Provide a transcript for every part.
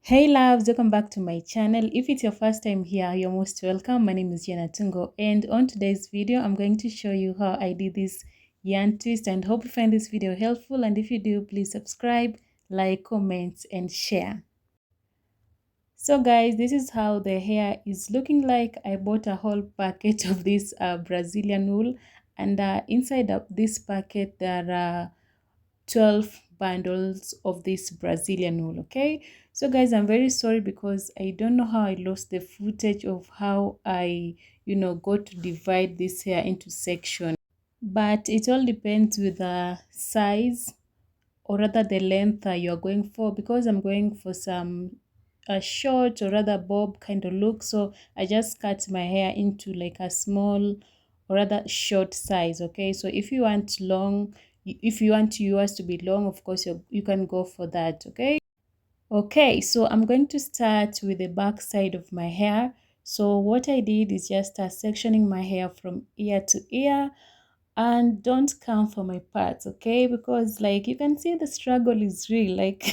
Hey loves, welcome back to my channel. If it's your first time here, you're most welcome. My name is Yana Tungo, and on today's video I'm going to show you how I did this yarn twist, and hope you find this video helpful. And if you do, please subscribe, like, comment and share. So guys, this is how the hair is looking like. I bought a whole packet of this Brazilian wool, and inside of this packet there are 12 bundles of this Brazilian wool. Okay, so guys, I'm very sorry because I don't know how I lost the footage of how I got to divide this hair into section, but it all depends with the size, or rather the length you're going for, because I'm going for some a short or rather bob kind of look. So I just cut my hair into like a small or rather short size. Okay, so if you want long, if you want yours to be long, of course you can go for that. Okay, so I'm going to start with the back side of my hair. So what I did is just sectioning my hair from ear to ear, and don't come for my parts, okay? Because like you can see, the struggle is real. Like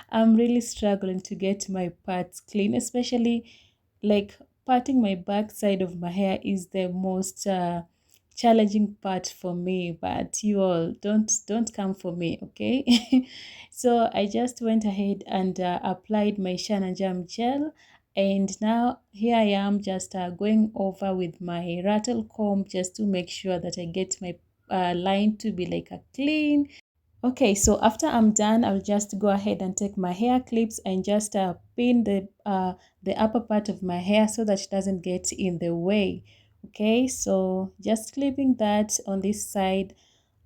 I'm really struggling to get my parts clean, especially like parting my back side of my hair is the most challenging part for me. But you all don't come for me, okay? So I just went ahead and applied my Shana Jam gel, and now here I am just going over with my rattle comb just to make sure that I get my line to be like a clean. Okay, so after I'm done, I'll just go ahead and take my hair clips and just pin the upper part of my hair so that it doesn't get in the way. Okay, so just clipping that on this side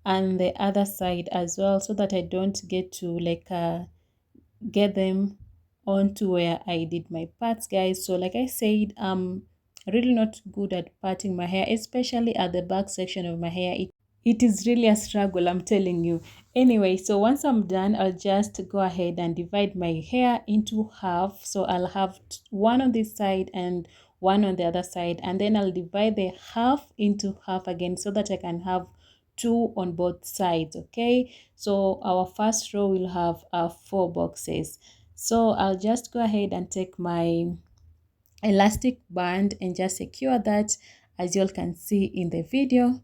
and the other side as well, so that I don't get to like get them onto where I did my parts, guys. So like I said, I'm really not good at parting my hair, especially at the back section of my hair. It is really a struggle, I'm telling you. Anyway, so once I'm done, I'll just go ahead and divide my hair into half. So I'll have one on this side and one on the other side, and then I'll divide the half into half again so that I can have two on both sides. Okay, so our first row will have four boxes. So I'll just go ahead and take my elastic band and just secure that, as you all can see in the video.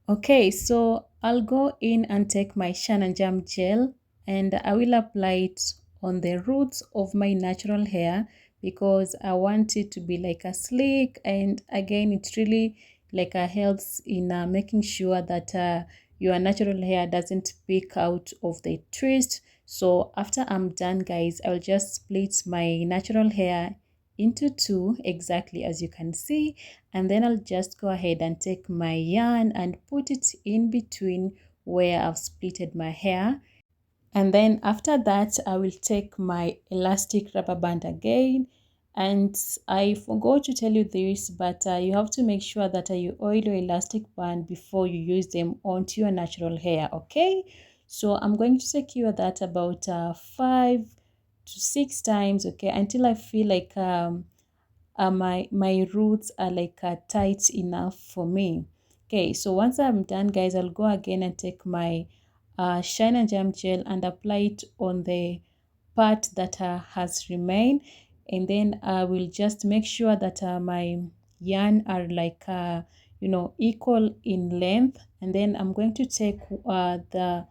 Okay, so I'll go in and take my Shana Jam gel, and I will apply it on the roots of my natural hair because I want it to be like a sleek, and again it really like helps in making sure that your natural hair doesn't peek out of the twist. So after I'm done, guys, I'll just split my natural hair into two exactly as you can see, and then I'll just go ahead and take my yarn and put it in between where I've splitted my hair. And then after that, I will take my elastic rubber band again. And I forgot to tell you this, but you have to make sure that you oil your elastic band before you use them onto your natural hair. Okay, so I'm going to secure that about 5 to 6 times, okay, until I feel like my roots are like tight enough for me. Okay, so once I'm done, guys, I'll go again and take my Shine and Jam gel and apply it on the part that has remained, and then I will just make sure that my yarn are like equal in length, and then I'm going to take the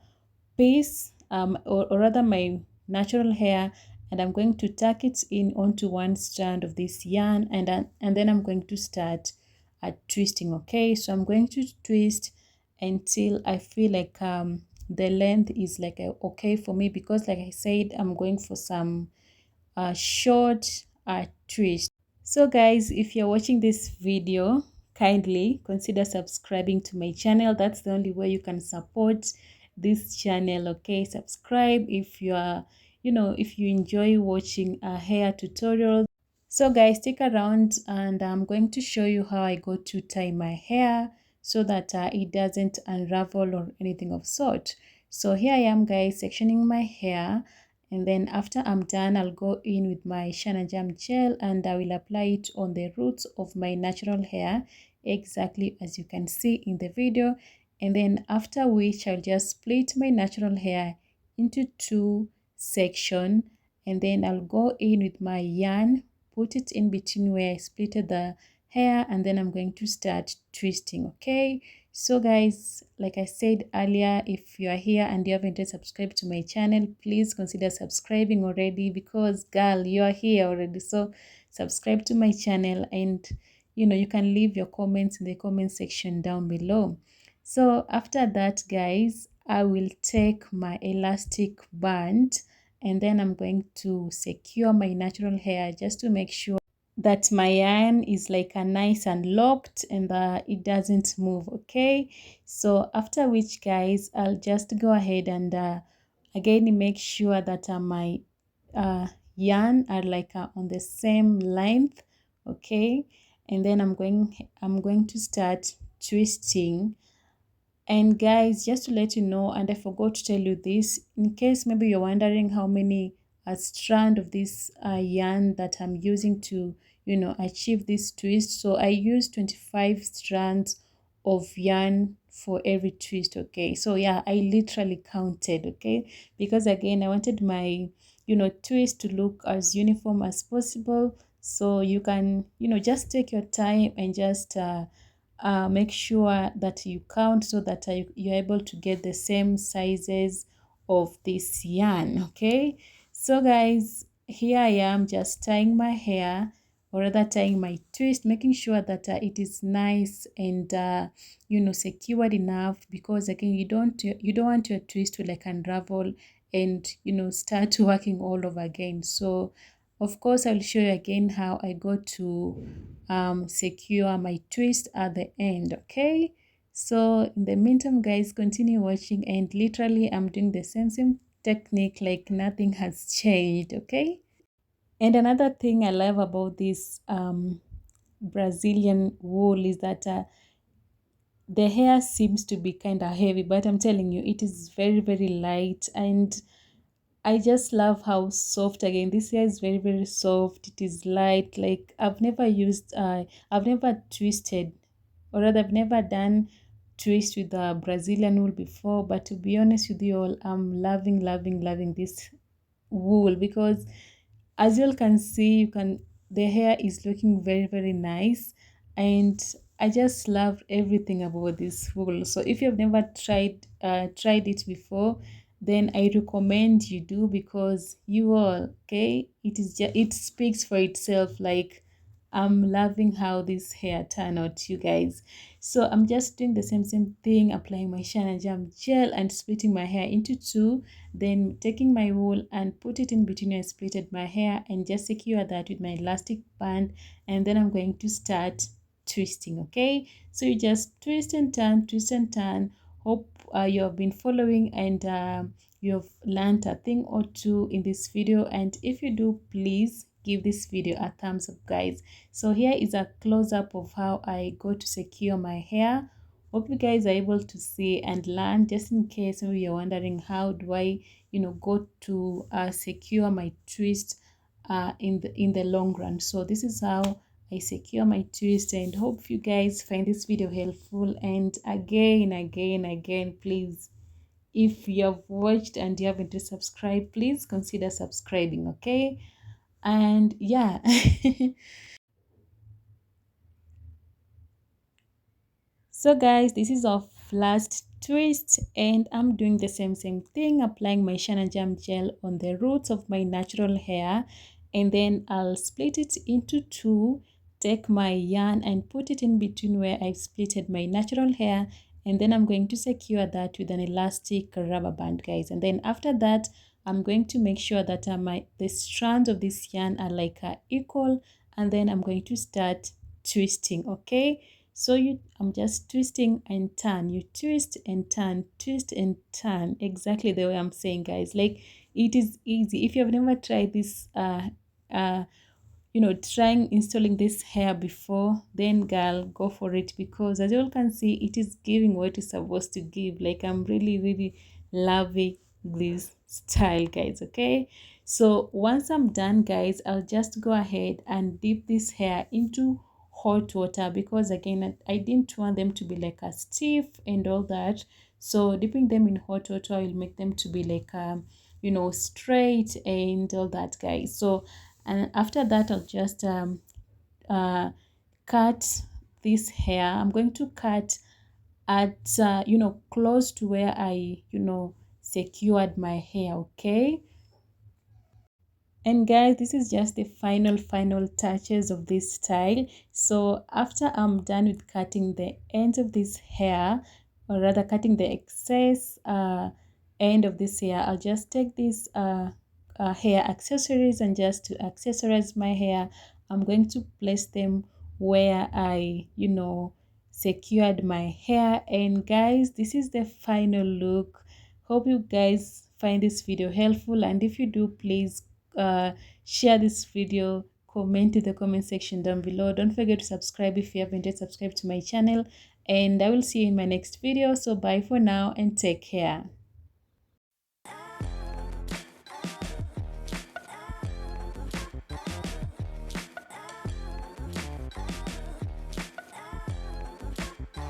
piece or rather my natural hair, and I'm going to tuck it in onto one strand of this yarn, and then I'm going to start twisting. Okay, so I'm going to twist until I feel like the length is like okay for me, because like I said, I'm going for some short twist. So guys, if you're watching this video, kindly consider subscribing to my channel. That's the only way you can support this channel. Okay, subscribe if you are if you enjoy watching a hair tutorial. So guys, stick around, and I'm going to show you how I go to tie my hair so that it doesn't unravel or anything of sort. So here I am, guys, sectioning my hair, and then after I'm done, I'll go in with my Shana Jam gel and I will apply it on the roots of my natural hair exactly as you can see in the video, and then after which I'll just split my natural hair into two sections, and then I'll go in with my yarn, put it in between where I splitted the hair, and then I'm going to start twisting. Okay, so guys, like I said earlier, if you are here and you haven't yet subscribed to my channel, please consider subscribing already, because girl, you are here already. So subscribe to my channel, and you can leave your comments in the comment section down below. So after that, guys, I will take my elastic band, and then I'm going to secure my natural hair just to make sure that my yarn is like a nice and locked, and it doesn't move. Okay, so after which, guys, I'll just go ahead and again make sure that my uh, yarn are like on the same length. Okay, and then I'm going to start twisting. And guys, just to let you know, and I forgot to tell you this, in case maybe you're wondering how many strand of this yarn that I'm using to, achieve this twist. So I use 25 strands of yarn for every twist. Okay, so yeah, I literally counted. Okay, because again, I wanted my, twist to look as uniform as possible. So you can, just take your time and just make sure that you count, so that you're able to get the same sizes of this yarn. Okay, so guys, here I am just tying my hair, or rather tying my twist, making sure that it is nice and secured enough, because again, you don't want your twist to like unravel and start working all over again. So of course, I'll show you again how I go to secure my twist at the end. Okay, so in the meantime, guys, continue watching, and literally I'm doing the same technique, like nothing has changed. Okay, and another thing I love about this Brazilian wool is that the hair seems to be kind of heavy, but I'm telling you, it is very light, and I just love how soft, again, this hair is very soft. It is light. Like I've never twisted, or rather I've never done twist with the Brazilian wool before, but to be honest with you all, I'm loving this wool, because as you all can see, the hair is looking very nice, and I just love everything about this wool. So if you've never tried it before, then I recommend you do, because you all, okay, it speaks for itself. Like, I'm loving how this hair turned out, you guys. So I'm just doing the same thing, applying my shine and jam gel and splitting my hair into two, then taking my wool and put it in between where I splitted my hair, and just secure that with my elastic band, and then I'm going to start twisting. Okay, so you just twist and turn. Hope you have been following, and you have learned a thing or two in this video, and if you do, please give this video a thumbs up, guys. So here is a close-up of how I go to secure my hair. Hope you guys are able to see and learn, just in case maybe you're wondering how do I go to secure my twist in the long run. So this is how I secure my twist, and hope you guys find this video helpful. And again, please, if you have watched and you haven't subscribed, please consider subscribing. Okay, and yeah. So guys, this is our last twist, and I'm doing the same thing, applying my Shine and Jam gel on the roots of my natural hair, and then I'll split it into two, take my yarn and put it in between where I've splitted my natural hair, and then I'm going to secure that with an elastic rubber band, guys. And then after that, I'm going to make sure that the strands of this yarn are like equal, and then I'm going to start twisting. Okay, so I'm just twisting and turn. You twist and turn, twist and turn, exactly the way I'm saying, guys. Like, it is easy. If you've never tried this uh trying installing this hair before, then girl, go for it, because as you all can see, it is giving what it's supposed to give. Like, I'm really loving this style, guys. Okay, so once I'm done, guys, I'll just go ahead and dip this hair into hot water, because again, I didn't want them to be like a stiff and all that. So dipping them in hot water will make them to be like straight and all that, guys. So, and after that, I'll just cut this hair. I'm going to cut at close to where I secured my hair. Okay. And guys, this is just the final touches of this style. So after I'm done with cutting the ends of this hair, or rather cutting the excess end of this hair, I'll just take these hair accessories, and just to accessorize my hair, I'm going to place them where I secured my hair. And guys, this is the final look. Hope you guys find this video helpful, and if you do, please uh, share this video, comment in the comment section down below. Don't forget to subscribe if you haven't yet subscribed to my channel, and I will see you in my next video. So bye for now and take care.